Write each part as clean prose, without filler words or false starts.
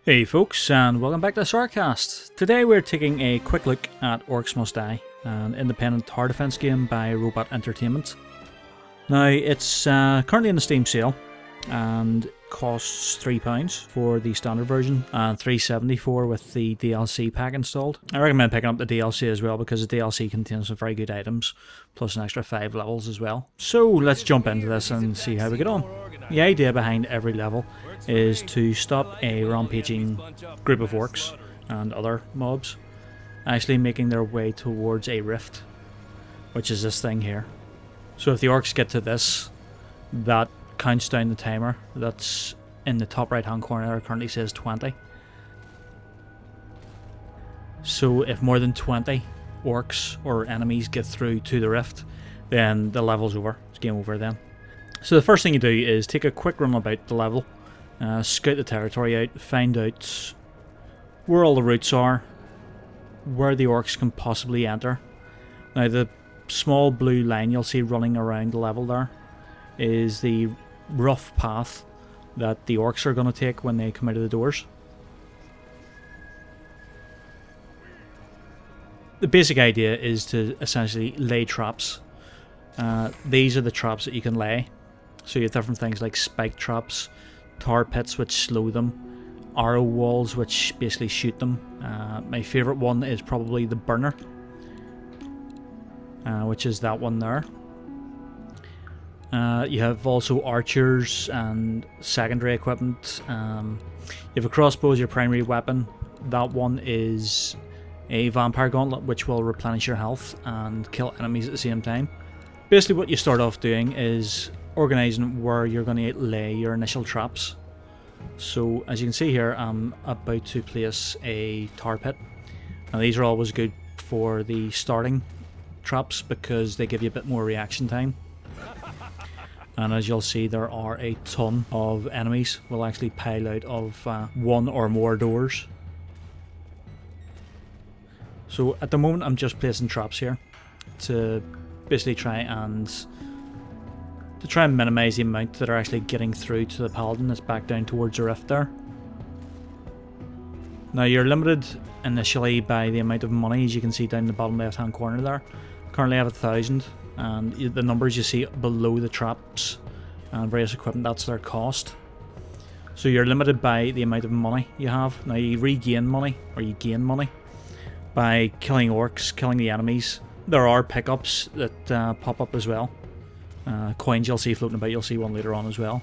Hey folks, and welcome back to Sarcast. Today we're taking a quick look at Orcs Must Die, an independent tower defense game by Robot Entertainment. Now it's currently in the Steam sale and costs £3 for the standard version and $3.74 with the DLC pack installed. I recommend picking up the DLC as well because the DLC contains some very good items, plus an extra 5 levels as well. So let's jump into this and see how we get on. The idea behind every level is to stop a rampaging group of orcs and other mobs actually making their way towards a rift, which is this thing here. So if the orcs get to this, that counts down the timer that's in the top right hand corner. It currently says 20. So if more than 20 orcs or enemies get through to the rift, then the level's over. It's game over then. So the first thing you do is take a quick run about the level, scout the territory out, find out where all the routes are, where the orcs can possibly enter. Now the small blue line you'll see running around the level there is the rough path that the orcs are going to take when they come out of the doors. The basic idea is to essentially lay traps. These are the traps that you can lay. So you have different things like spike traps, tar pits which slow them, arrow walls which basically shoot them. My favourite one is probably the burner, which is that one there. You have also archers and secondary equipment. You have a crossbow as your primary weapon. That one is a vampire gauntlet which will replenish your health and kill enemies at the same time. Basically what you start off doing is organising where you're going to lay your initial traps. So as you can see here, I'm about to place a tar pit. Now these are always good for the starting traps because they give you a bit more reaction time. And as you'll see, there are a ton of enemies will actually pile out of one or more doors. So at the moment I'm just placing traps here to basically try and minimise the amount that are actually getting through to the paladin that's back down towards the rift there. Now you're limited initially by the amount of money, as you can see down in the bottom left hand corner there. Currently I have 1,000, and the numbers you see below the traps and various equipment, that's their cost. So you're limited by the amount of money you have. Now you regain money, or you gain money, by killing orcs, killing the enemies. There are pickups that pop up as well. Coins you'll see floating about, you'll see one later on as well.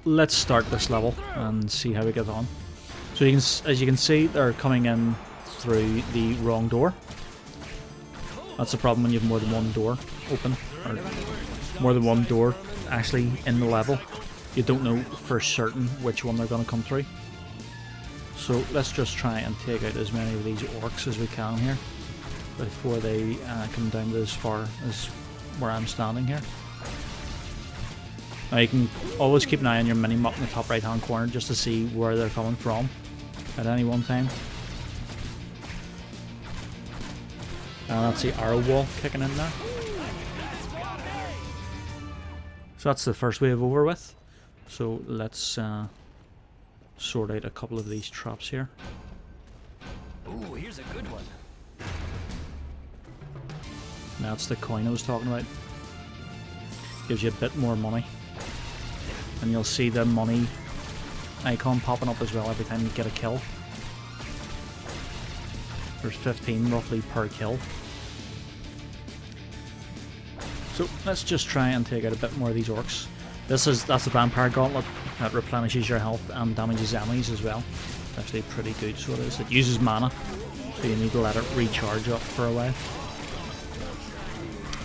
Let's start this level and see how we get on. So as you can see, they're coming in through the wrong door. That's the problem when you have more than one door open, or more than one door actually in the level. You don't know for certain which one they're going to come through. So let's just try and take out as many of these orcs as we can here before they come down to as far as where I'm standing here. Now you can always keep an eye on your mini-map in the top right hand corner just to see where they're coming from at any one time. That's the arrow wall kicking in there. So that's the first wave over with. So let's sort out a couple of these traps here. Ooh, here's a good one. That's the coin I was talking about. Gives you a bit more money. And you'll see the money icon popping up as well every time you get a kill. There's 15 roughly per kill. So let's just try and take out a bit more of these orcs. That's the vampire gauntlet that replenishes your health and damages enemies as well. It's actually pretty good, so it is. It uses mana, so you need to let it recharge up for a while.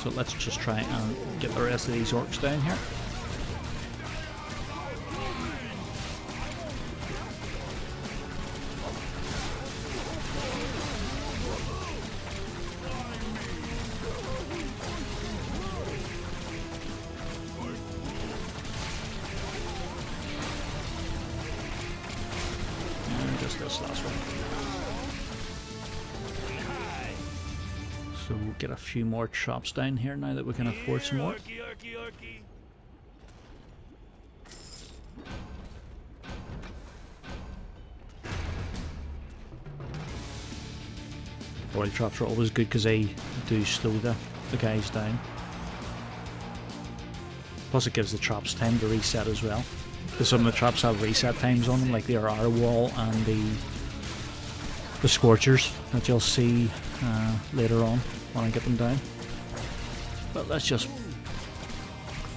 So let's just try and get the rest of these orcs down here. This last one. So we'll get a few more traps down here now that we can afford some more. Oil traps are always good because they do slow the guys down. Plus it gives the traps time to reset as well. Because some of the traps have reset times on them, like the RR wall and the Scorchers that you'll see later on when I get them down. But let's just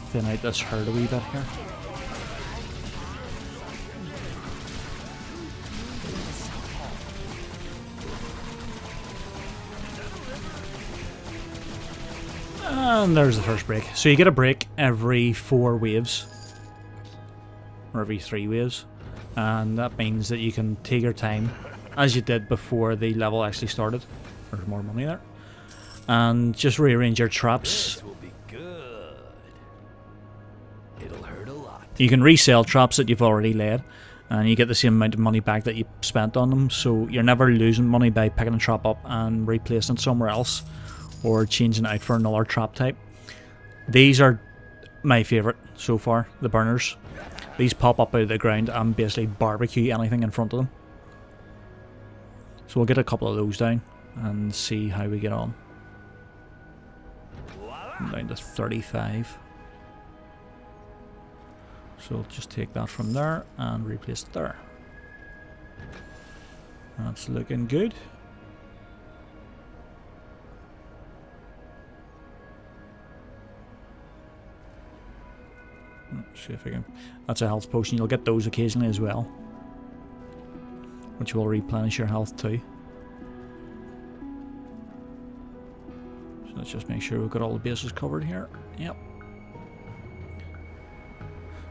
thin out this herd a wee bit here. And there's the first break. So you get a break every 4 waves. Or every 3 waves. And that means that you can take your time, as you did before the level actually started. There's more money there. And just rearrange your traps. This will be good. It'll hurt a lot. You can resell traps that you've already laid. And you get the same amount of money back that you spent on them. So you're never losing money by picking a trap up and replacing it somewhere else. Or changing it out for another trap type. These are my favourite so far, the burners. These pop up out of the ground and basically barbecue anything in front of them. So we'll get a couple of those down and see how we get on. I'm down to 35. So we'll just take that from there and replace it there. That's looking good. See if I can. That's a health potion. You'll get those occasionally as well, which will replenish your health too. So let's just make sure we've got all the bases covered here. Yep.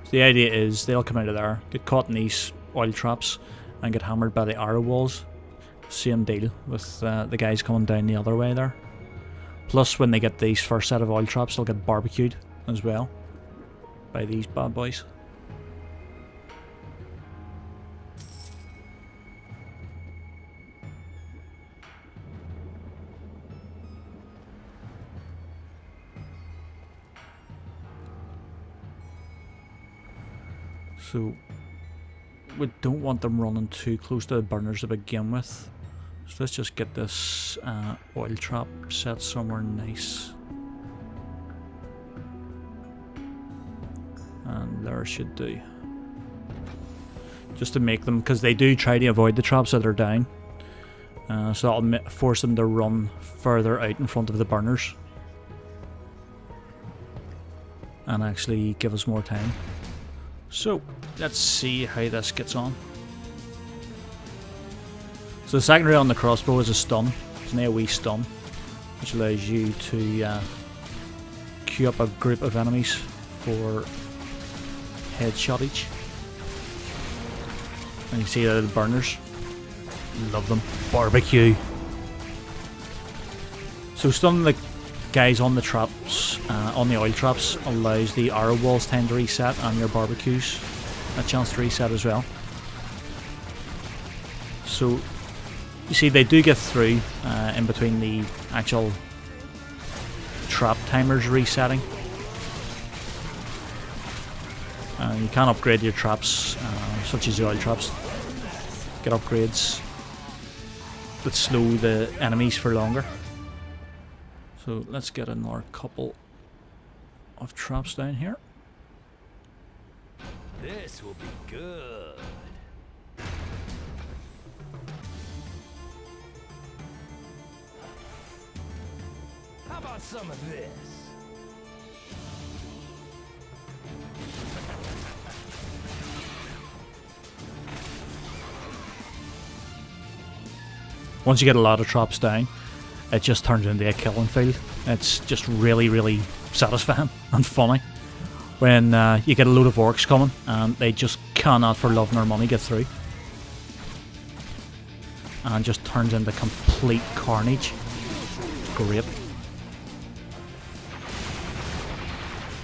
So the idea is they'll come out of there, get caught in these oil traps, and get hammered by the arrow walls. Same deal with the guys coming down the other way there. Plus, when they get these first set of oil traps, they'll get barbecued as well by these bad boys. So we don't want them running too close to the burners to begin with. So let's just get this oil trap set somewhere nice. And there should do. Just to make them, because they do try to avoid the traps that are down. So that'll force them to run further out in front of the burners. And actually give us more time. So, let's see how this gets on. So the secondary on the crossbow is a stun. It's an AoE stun, which allows you to queue up a group of enemies for headshot each. And you see that the burners. Love them. Barbecue. So stunning the guys on the traps, on the oil traps, allows the arrow walls time to reset and your barbecues a chance to reset as well. So you see they do get through in between the actual trap timers resetting. You can upgrade your traps, such as the oil traps. Get upgrades that slow the enemies for longer. So let's get another couple of traps down here. This will be good. How about some of this? Once you get a lot of traps down, it just turns into a killing field. It's just really, really satisfying and funny when you get a load of orcs coming and they just cannot for love nor money get through. And just turns into complete carnage. It's great.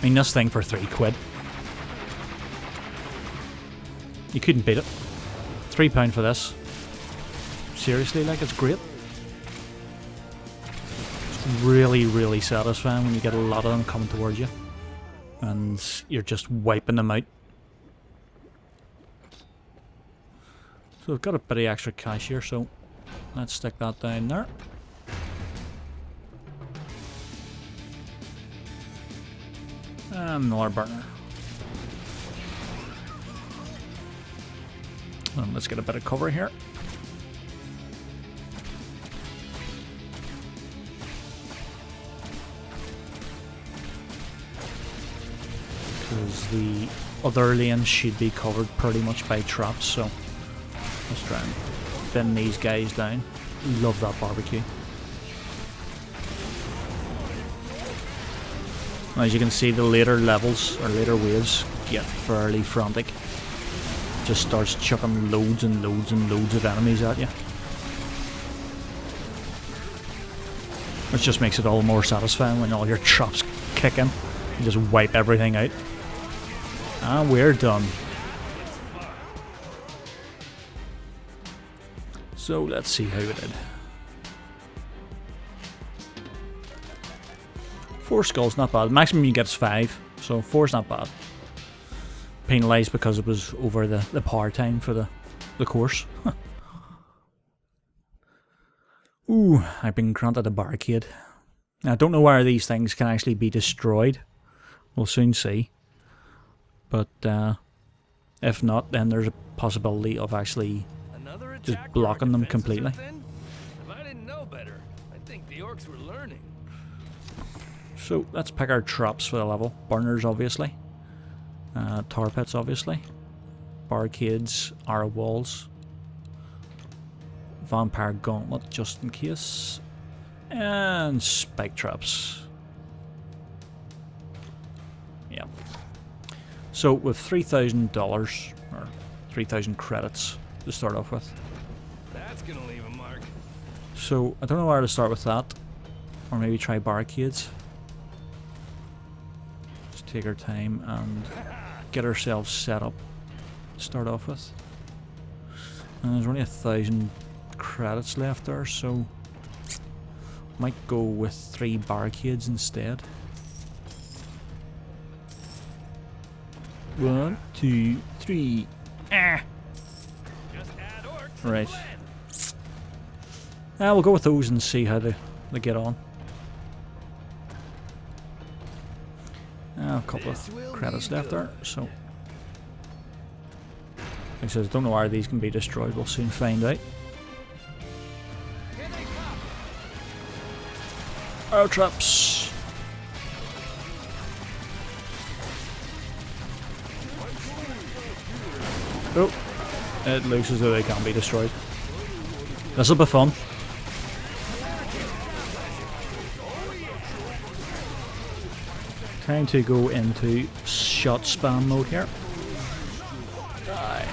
I mean, this thing for £3. You couldn't beat it. £3 for this. Seriously, like, it's great. It's really, really satisfying when you get a lot of them coming towards you. And you're just wiping them out. So we've got a bit of extra cash here, so let's stick that down there. And another burner. And let's get a bit of cover here. Because the other lanes should be covered pretty much by traps, so let's try and bin these guys down. Love that barbecue. As you can see, the later levels or later waves get fairly frantic. Just starts chucking loads and loads and loads of enemies at you, which just makes it all more satisfying when all your traps kick in. You just wipe everything out. And we're done. So let's see how we did. 4 skulls, not bad. Maximum you get is 5, so 4's not bad. Penalised because it was over the power time for the course. Ooh, I've been granted a barricade. Now, I don't know where these things can actually be destroyed. We'll soon see. But if not, then there's a possibility of actually just blocking them completely. If I didn't know better, I think the orcs were learning. So let's pick our traps for the level. Burners, obviously. Tar pits, obviously. Barricades, arrow walls. Vampire gauntlet, just in case. And spike traps. Yeah. So with $3,000 or 3,000 credits to start off with. That's gonna leave a mark. So I don't know where to start with that. Or maybe try barricades. Just take our time and get ourselves set up to start off with. And there's only 1,000 credits left there, so might go with 3 barricades instead. 1, 2, 3. Ah! Just add orcs. Right. We'll go with those and see how they get on. A couple of credits left there, so like I said, I don't know where these can be destroyed. We'll soon find out. Arrow traps. Oh, it looks as though they can be destroyed. This'll be fun. Time to go into shot spam mode here. Die.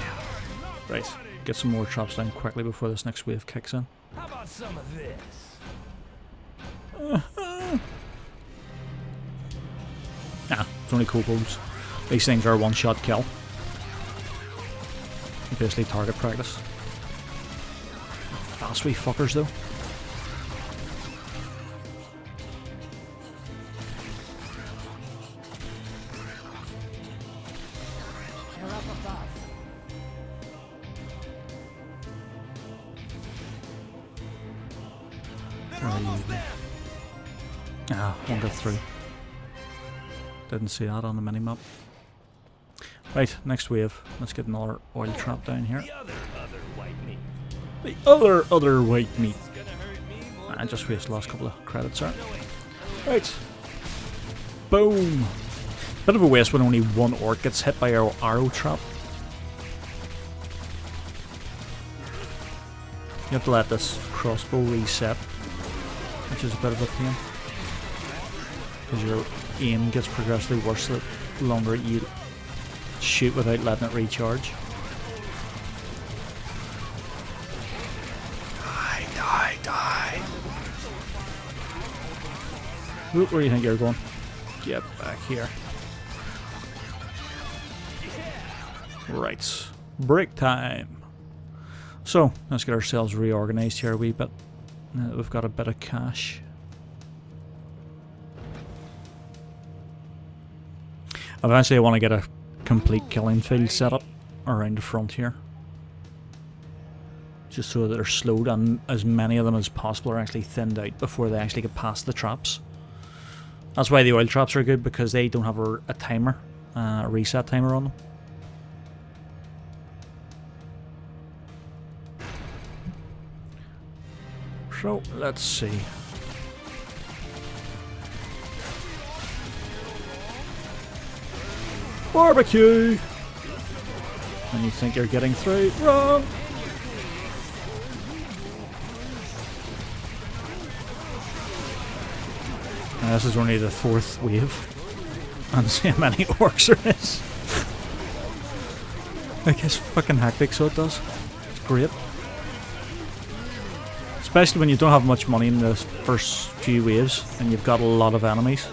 Right, get some more traps down quickly before this next wave kicks in. How about some of this? It's only kobolds. These things are a one-shot kill. Basically target practice. Fast wee fuckers though. Won't get through. Didn't see that on the minimap. Right, next wave. Let's get another oil trap down here. The other white meat. The other white meat. I just wasted the last couple of credits there. Right. Boom. Bit of a waste when only one orc gets hit by our arrow trap. You have to let this crossbow reset, which is a bit of a pain. Because your aim gets progressively worse the longer you shoot without letting it recharge. Die. Where do you think you're going? Get back here. Right. Break time. So, let's get ourselves reorganized here a wee bit. Now that we've got a bit of cash. Eventually I want to get a complete killing field set up around the front here. Just so that they're slowed and as many of them as possible are actually thinned out before they actually get past the traps. That's why the oil traps are good, because they don't have a timer, a reset timer on them. So, let's see. Barbecue! And you think you're getting through? Wrong! Now, this is only the 4th wave. And see how many orcs there is. Like, it's fucking hectic, so it does. It's great. Especially when you don't have much money in the first few waves and you've got a lot of enemies.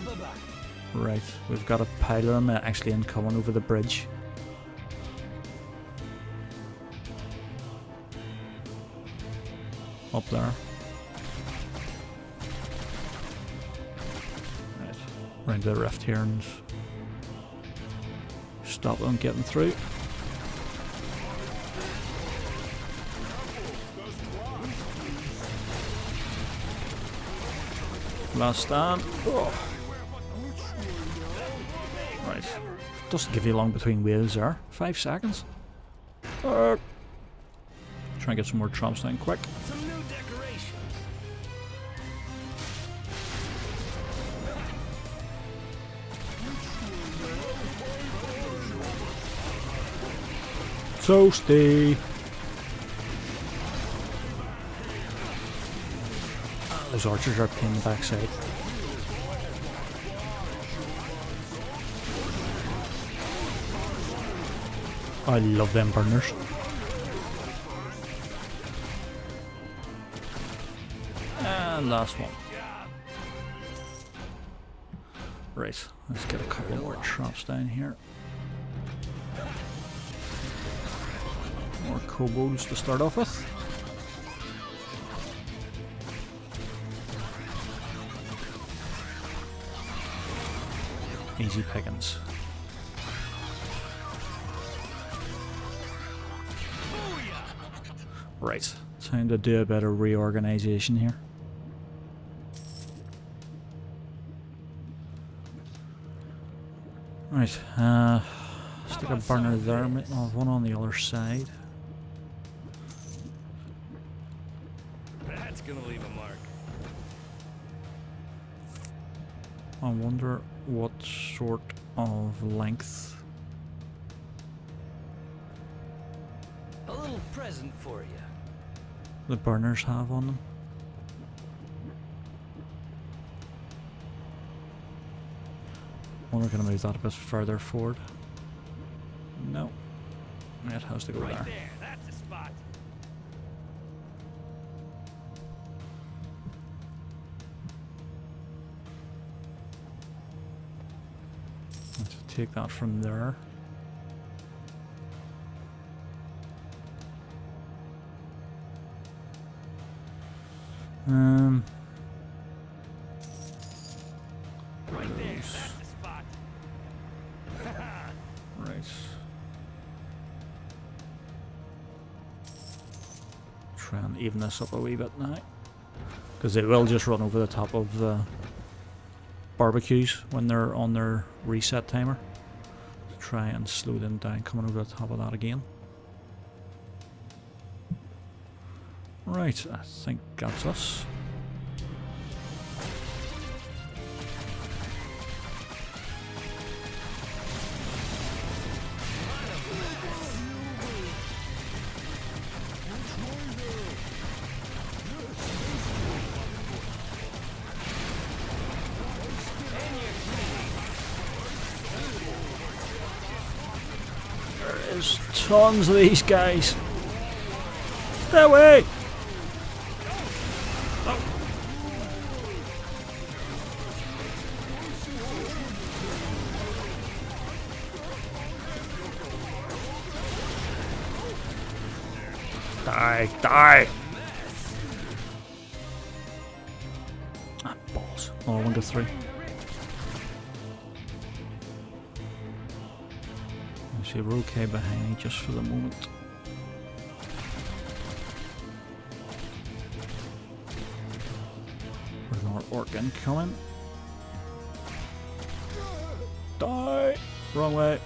Right, we've got a pile of them actually incoming over the bridge. Up there. Right, round the rift here and stop them getting through. Last stand. Oh. Right. Doesn't give you long between waves there. 5 seconds. Try and get some more trumps down quick. Some new decorations. Toasty. Those archers are a pain in the backside. I love them burners. And last one. Right, let's get a couple more traps down here. More kobolds to start off with. Easy pickings. Right, time to do a bit of reorganization here. Right, stick a burner there, I'll have one on the other side. That's gonna leave a mark. I wonder what sort of length. A little present for you. The burners have on them. Wonder if I can move that a bit further forward. No. It has to go Right there. there, that's the spot. Let's take that from there. Right there, that's the spot. Right. Try and even this up a wee bit now. Because it will just run over the top of the barbecues when they're on their reset timer. Try and slow them down coming over the top of that again. Right, I think that's us. There's tons of these guys. Stay away! Die, die! Ah, balls. Oh, 1 to 3. Actually, we're okay behind just for the moment. There's another orc incoming. Die! Wrong way.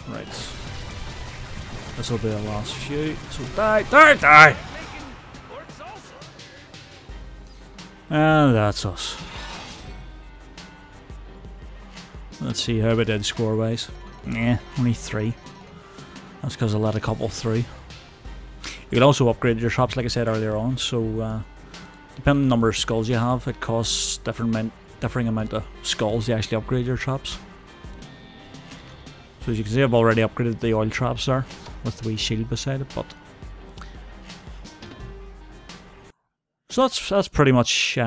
Right. This will be the last few. So die, die, die! And that's us. Let's see how we did score-wise. Nah, only 3. That's because I let a couple through. You can also upgrade your traps, like I said earlier on. So, depending on the number of skulls you have, it costs differing amount of skulls to actually upgrade your traps. So as you can see, I've already upgraded the oil traps there with the wee shield beside it. But so that's pretty much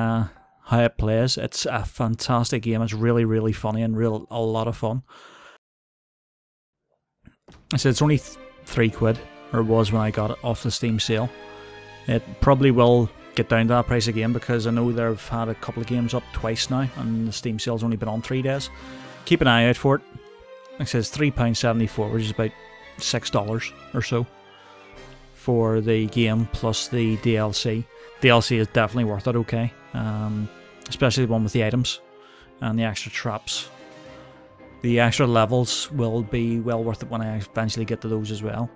how it plays. It's a fantastic game. It's really, really funny and a lot of fun. I said it's only £3, or it was when I got it off the Steam sale. It probably will get down to that price again because I know they've had a couple of games up twice now and the Steam sale's only been on 3 days. Keep an eye out for it. It says £3.74, which is about $6 or so for the game plus the DLC. DLC is definitely worth it, okay, especially the one with the items and the extra traps. The extra levels will be well worth it when I eventually get to those as well.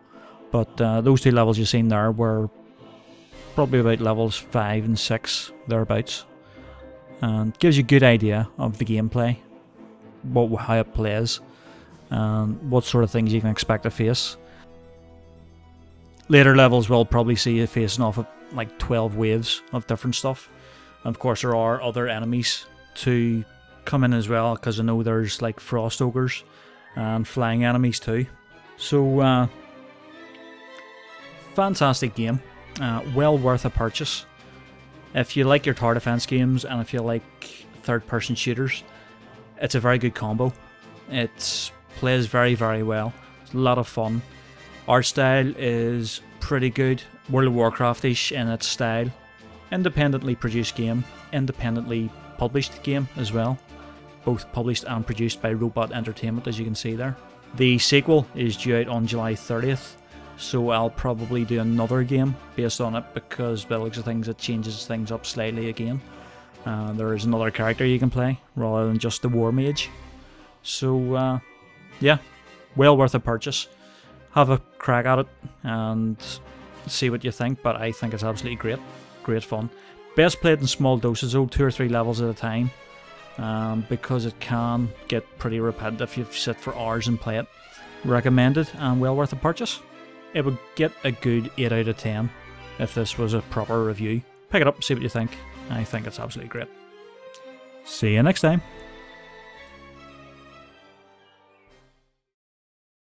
But those 2 levels you've seen there were probably about levels 5 and 6, thereabouts. And gives you a good idea of the gameplay, how it plays, and what sort of things you can expect to face. Later levels will probably see you facing off of like 12 waves of different stuff. And of course there are other enemies to come in as well, because I know there's like frost ogres and flying enemies too. So fantastic game, well worth a purchase. If you like your tower defense games and if you like third-person shooters, it's a very good combo. It plays very, very well. It's a lot of fun. Art style is pretty good, World of Warcraft-ish in its style. Independently produced game, independently published game as well. Both published and produced by Robot Entertainment, as you can see there. The sequel is due out on July 30th, so I'll probably do another game based on it because by the looks of things it changes things up slightly again. There is another character you can play rather than just the War Mage. So yeah, well worth a purchase. Have a crack at it and see what you think, but I think it's absolutely great. Great fun. Best played in small doses though, 2 or 3 levels at a time, because it can get pretty repetitive if you sit for hours and play it. Recommended and well worth a purchase. It would get a good 8 out of 10 if this was a proper review. Pick it up, see what you think. I think it's absolutely great. See you next time.